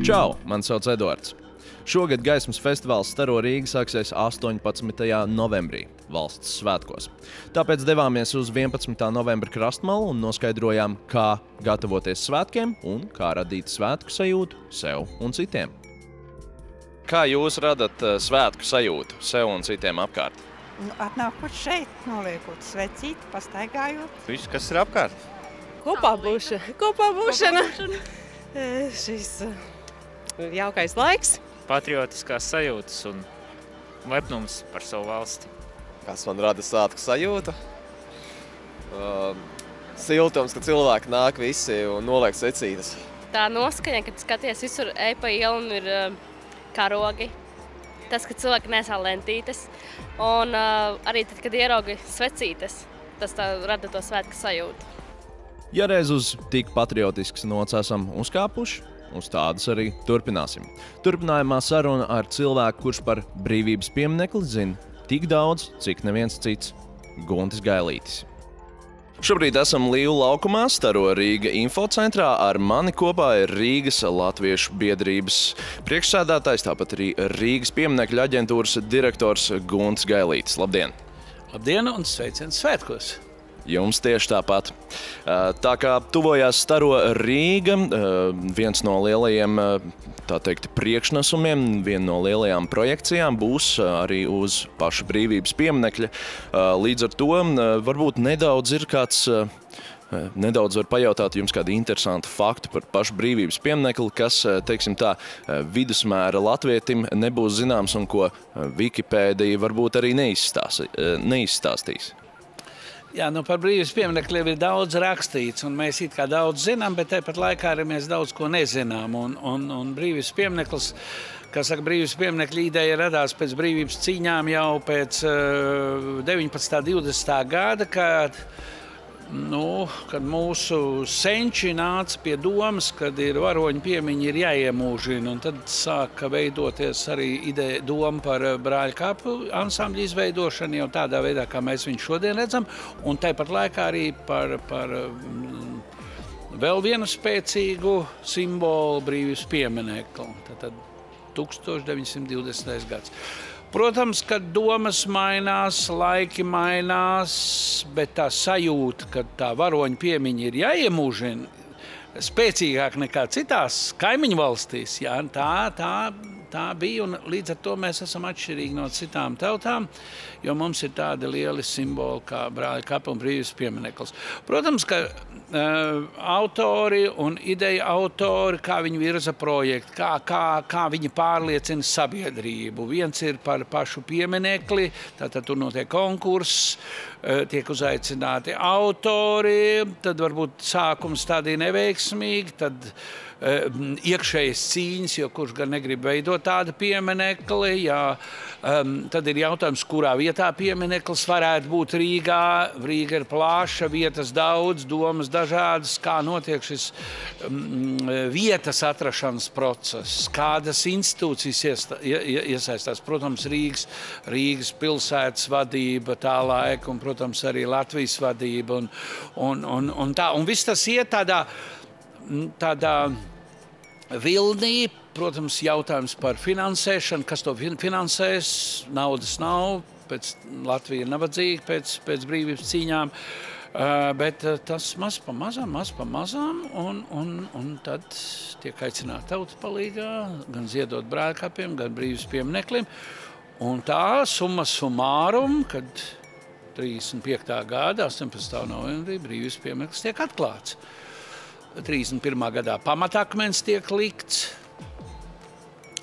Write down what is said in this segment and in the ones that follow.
Čau, mani sauc Eduards. Šogad Gaismas festivāls Staro Rīga sāksies 18. novembrī, valsts svētkos. Tāpēc devāmies uz 11. novembra krastmalu un noskaidrojām, kā gatavoties svētkiem un kā radīt svētku sajūtu sev un citiem. Kā jūs radat svētku sajūtu sev un citiem apkārt? Atnākot šeit, noliekot svecīti, pastaigājot. Viss, kas ir apkārt? Kopā būšana. Šis jaukais laiks. Patriotiskās sajūtas un lepnums par savu valsti. Kas man rada svētku sajūtu? Siltums, ka cilvēki nāk visi un noliek svecītes. Tā noskaņa, kad skaties visur ej pa ielu un ir karogi. Tas, ka cilvēki nesā lentītes. Un arī tad, kad ieraugi svecītes, tas tā rada to svētku sajūtu. Ja reiz uz tik patriotisks nots esam uzkāpuši, uz tādas arī turpināsim. Turpinājumā saruna ar cilvēku, kurš par brīvības pieminekli zina tik daudz, cik neviens cits – Guntis Gailītis. Šobrīd esam Līvu laukumā, Staro Rīga infocentrā. Ar mani kopā ir Rīgas Latviešu biedrības priekšsēdētājs, tāpat arī Rīgas pieminekļu aģentūras direktors Guntis Gailītis. Labdien! Labdien un sveiciens svētkos! Jums tieši tāpat. Tā kā tuvojās Staro Rīga, viens no lielajiem, tā teikt, priekšnesumiem, viena no lielajām projekcijām būs arī uz paša brīvības pieminekļa. Līdz ar to varbūt nedaudz ir kāds, nedaudz var pajautāt jums kādu interesantu faktu par pašu brīvības pieminekli, kas, teiksim tā, vidusmēra latvietim nebūs zināms un ko Wikipēdija varbūt arī neizstāstīs. Jā, par brīvības pieminekļiem ir daudz rakstīts, un mēs it kā daudz zinām, bet tāpat laikā arī mēs daudz ko nezinām. Un brīvības piemineklis, kā saka, brīvības pieminekļa ideja radās pēc brīvības cīņām jau pēc 19. 20. gada, kad mūsu senči nāca pie domas, kad ir varoņu piemiņi ir jāiemūžina, un tad sāka veidoties arī doma par brāļu kapu ansambļu izveidošanu jau tādā veidā, kā mēs viņu šodien redzam, un tāpat laikā arī par vēl vienu spēcīgu simbolu brīvības pieminekli. Tātad 1920. gads. Protams, ka domas mainās, laiki mainās, bet tā sajūta, ka tā varoņu piemiņa ir jāiemūžina spēcīgāk nekā citās kaimiņu valstīs, jā, tā bija, un līdz ar to mēs esam atšķirīgi no citām tautām, jo mums ir tādi lieli simboli kā brāļu kapa un brīvības piemineklis. Protams, ka autori un ideja autori, kā viņi virza projektu, kā viņi pārliecina sabiedrību. Viens ir par pašu pieminekli, tātad tur notiek konkurss, tiek uzaicināti autori, tad varbūt sākums tādī neveiksmīgi, tad iekšējas cīņas, jo kurš gan negrib veidot tādu pieminekli, tad ir jautājums, kurā vietā piemineklis varētu būt Rīgā. Rīga ir plaša, vietas daudz, domas dažādas, kā notiek šis vietas atrašanas process, kādas institūcijas iesaistās. Protams, Rīgas pilsētas vadība tā laika, un, protams, arī Latvijas vadība, un tā. Un viss tas iet tādā vilnī, protams, jautājums par finansēšanu, kas to finansēs, naudas nav, Latvija ir nabadzīga pēc brīvības cīņām, bet tas maz pa mazām, un tad tiek aicināta tauta palīgā, gan ziedot brāļkapiem, gan brīvības piemineklim, un tā summa summarum, kad 35. gada, 18. novembrī brīvības piemineklis tiek atklāts. 31. gadā pamatakmens tiek likts,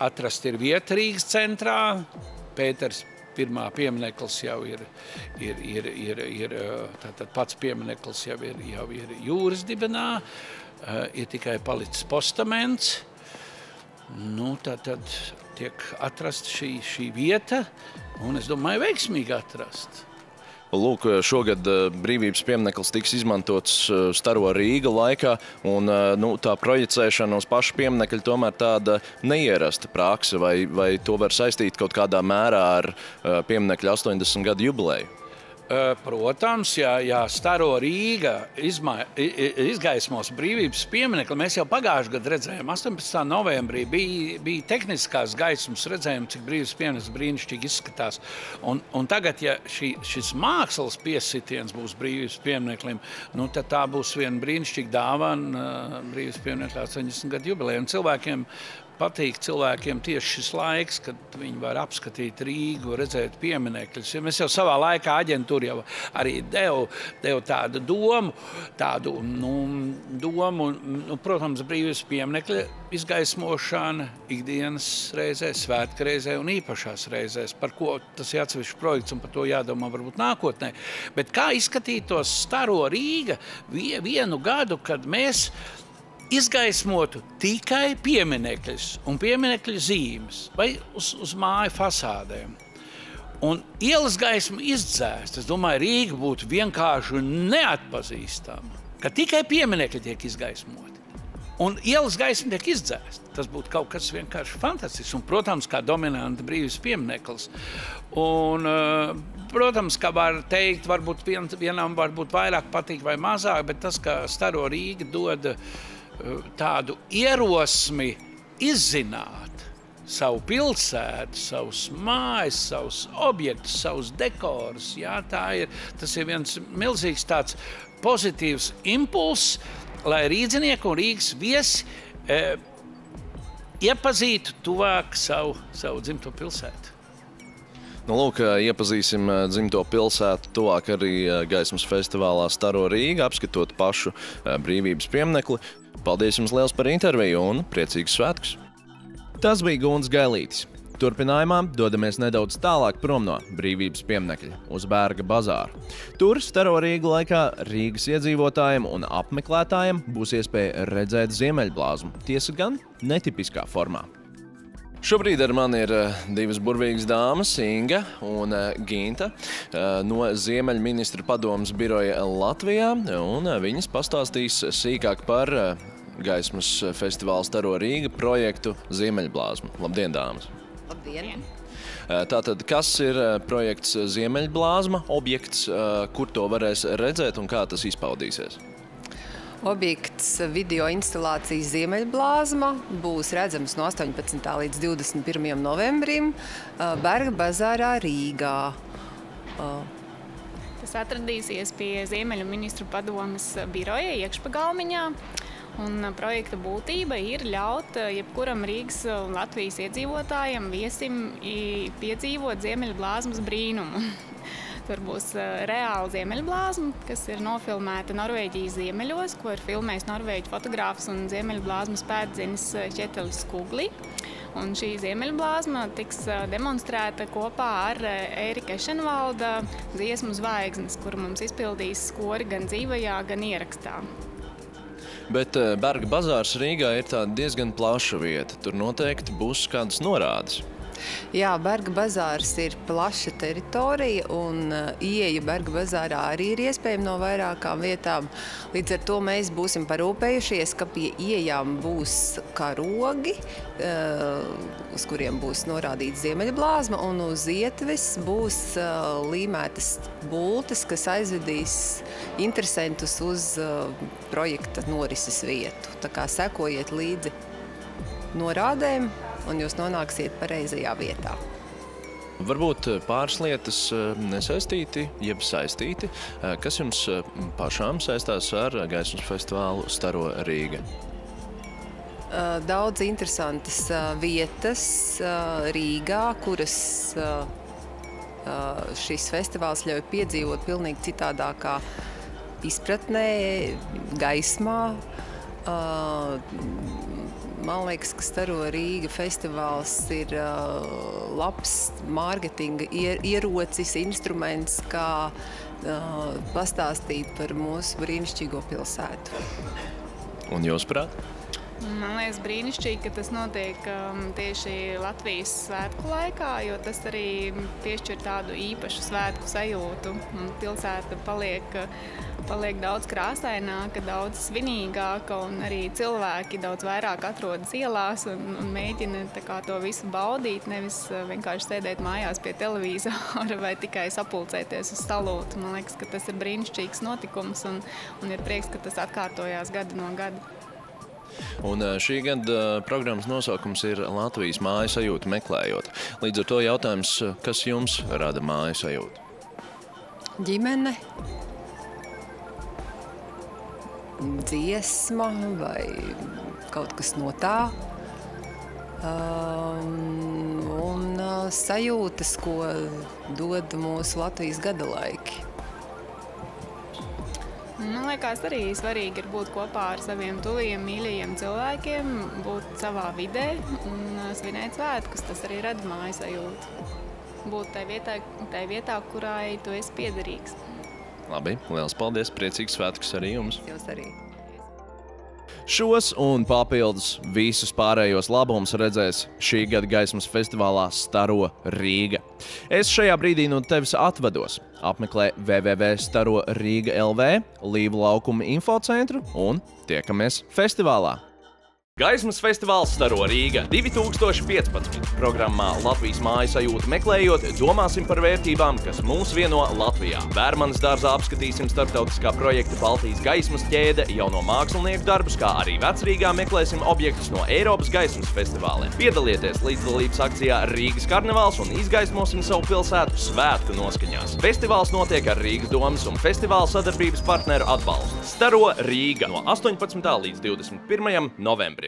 atrast ir vieta Rīgas centrā, Pēters pirmā piemineklis jau ir tātad pats piemineklis jau ir jūras dibenā, ir tikai palicis postaments, tātad tiek atrast šī vieta, un es domāju, veiksmīgi atrast. Lūk, šogad brīvības piemineklis tiks izmantots Staro Rīga laikā, un tā projicēšana uz pašu pieminekļu tomēr tāda neierasta prakse, vai to var saistīt kaut kādā mērā ar pieminekļa 80 gadu jubileju? Protams, ja Staro Rīga izgaismos brīvības pieminekli, mēs jau pagājušajā gadā redzējām, 18. novembrī bija tehniskās gaismas redzējumi, cik brīvības piemineklis brīnišķīgi izskatās. Un tagad, ja šis mākslas piesitiens būs brīvības piemineklim, nu tad tā būs viena brīnišķīga dāvana brīvības pieminekļa 80 gadu jubilejai. Un cilvēkiem patīk tieši šis laiks, kad viņi var apskatīt Rīgu, redzēt pieminekļus. Ja mēs jau savā laikā aģentūra jau arī devu tādu domu, protams, brīvības pieminekļa izgaismošana ikdienas reizēs, svētku reizē un īpašās reizēs, par ko tas ir atsevišķs projekts un par to jādomā varbūt nākotnē. Bet kā izskatītos Staro Rīga vienu gadu, kad mēs izgaismotu tikai pieminekļus un pieminekļu zīmes vai uz māju fasādēm. Un ielas gaismu izdzēst, es domāju, Rīga būtu vienkārši neatpazīstama, ka tikai pieminekļi tiek izgaismoti. Un ielas gaisma tiek izdzēst. Tas būtu kaut kas vienkārši fantastisks. Un, protams, kā dominanta brīvības piemineklis. Un, protams, kā var teikt, varbūt vienam varbūt vairāk patīk vai mazāk, bet tas, ka Staro Rīga dod tādu ierosmi izzināt savu pilsētu, savus mājas, savus objektus, savus dekorus. Jā, tas ir viens milzīgs tāds pozitīvs impulss, lai rīdzinieki un Rīgas viesi iepazītu tuvāk savu dzimto pilsētu. Nu, lūk, iepazīsim dzimto pilsētu tuvāk arī gaismas festivālā Staro Rīga, apskatot pašu brīvības pieminekli. Paldies jums liels par interviju un priecīgus svētkus! Tas bija Gunts Gailītis. Turpinājumā dodamies nedaudz tālāk prom no brīvības pieminekļa uz Berga bazāru. Tur Staro Rīga laikā Rīgas iedzīvotājiem un apmeklētājiem būs iespēja redzēt ziemeļblāzmu, tiesa gan netipiskā formā. Šobrīd ar mani ir divas burvīgas dāmas, Inga un Ginta, no Ziemeļministra padomes biroja Latvijā, un viņas pastāstīs sīkāk par gaismas festivāla Staro Rīga projektu Ziemeļblāzmu. Labdien, dāmas! Labdien! Tātad, kas ir projekts Ziemeļblāzma, objekts, kur to varēs redzēt un kā tas izpaudīsies? Objekts video instalācijas Ziemeļblāzma būs redzams no 18. līdz 21. novembrim Berga bazārā Rīgā. Tas atradīsies pie Ziemeļu ministru padomes biroja iekšpagalmiņā. Un projekta būtība ir ļaut jebkuram Rīgas un Latvijas iedzīvotājiem viesim piedzīvot Ziemeļblāzmas brīnumu. Tur būs reāla ziemeļblāzma, kas ir nofilmēta Norvēģijas ziemeļos, ko ir filmējis norvēģu fotogrāfs un ziemeļblāzmas pētdzinis Kjetelis Skugli. Un šī ziemeļblāzma tiks demonstrēta kopā ar Ērika Ešenvalda dziesmu Zvaigznes, kuru mums izpildīs skori gan dzīvajā, gan ierakstā. Bet Berga bazārs Rīgā ir tāda diezgan plaša vieta. Tur noteikti būs kādas norādes. Jā, Berga bazārs ir plaša teritorija un ieeja Berga bazārā arī ir iespējama no vairākām vietām. Līdz ar to mēs būsim parūpējušies, ka pie ieejām būs karogi, uz kuriem būs norādīts Ziemeļblāzma, un uz ietves būs līmētas bultes, kas aizvedīs interesantus uz projekta norises vietu. Tā kā sekojiet līdzi norādēm, un jūs nonāksiet pareizajā vietā. Varbūt pāris lietas nesaistīti, jeb saistīti. Kas jums pašām saistās ar gaismas festivālu Staro Rīga? Daudz interesantas vietas Rīgā, kuras šis festivāls ļauj piedzīvot pilnīgi citādākā izpratnē, gaismā. Man liekas, ka Staro Rīga festivāls ir labs mārketinga ierocis, instruments, kā pastāstīt par mūsu brīnišķīgo pilsētu. Un jūs prāt? Man liekas brīnišķīgi, ka tas notiek tieši Latvijas svētku laikā, jo tas arī piešķir tādu īpašu svētku sajūtu. Un pilsēta paliek daudz krāsaināka, daudz svinīgāka, un arī cilvēki daudz vairāk atrodas ielās un mēģina to visu baudīt, nevis vienkārši sēdēt mājās pie televīzora vai tikai sapulcēties uz salūtu. Man liekas, ka tas ir brīnišķīgs notikums un ir prieks, ka tas atkārtojās gadu no gada. Un šī gada programmas nosaukums ir Latvijas māju sajūta meklējot. Līdz ar to jautājums, kas jums rada māju sajūtu? Ģimene, dziesma vai kaut kas no tā. Un sajūtas, ko dod mūsu Latvijas gada laiki. Man liekas, arī svarīgi ir būt kopā ar saviem tuviem, mīļajiem cilvēkiem, būt savā vidē un svinēt svētkus. Tas arī rada māju sajūtu. Būt tai vietā, kurai tu esi piederīgs. Labi, liels paldies, priecīgs svētkus arī jums. Jūs arī. Šos un papildus visus pārējos labumus redzēs šī gada gaismas festivālā Staro Rīga. Es šajā brīdī no tevis atvados. Apmeklē www.staroriga.lv, Līvu laukuma infocentru un tiekamies festivālā. Gaismas festivāls Staro Rīga 2015. Programmā Latvijas māju sajūta meklējot, domāsim par vērtībām, kas mūs vieno Latvijā. Vērmanas dārzā apskatīsim starptautiskā projekta Baltijas gaismas ķēde, jauno mākslinieku darbus, kā arī Vecrīgā meklēsim objektus no Eiropas gaismas festivāliem. Piedalieties līdzdalības akcijā Rīgas karnevāls un izgaismosim savu pilsētu svētku noskaņās. Festivāls notiek ar Rīgas domas un festivāla sadarbības partneru atbalstu. Staro Rīga no 18. līdz 21. novembrim.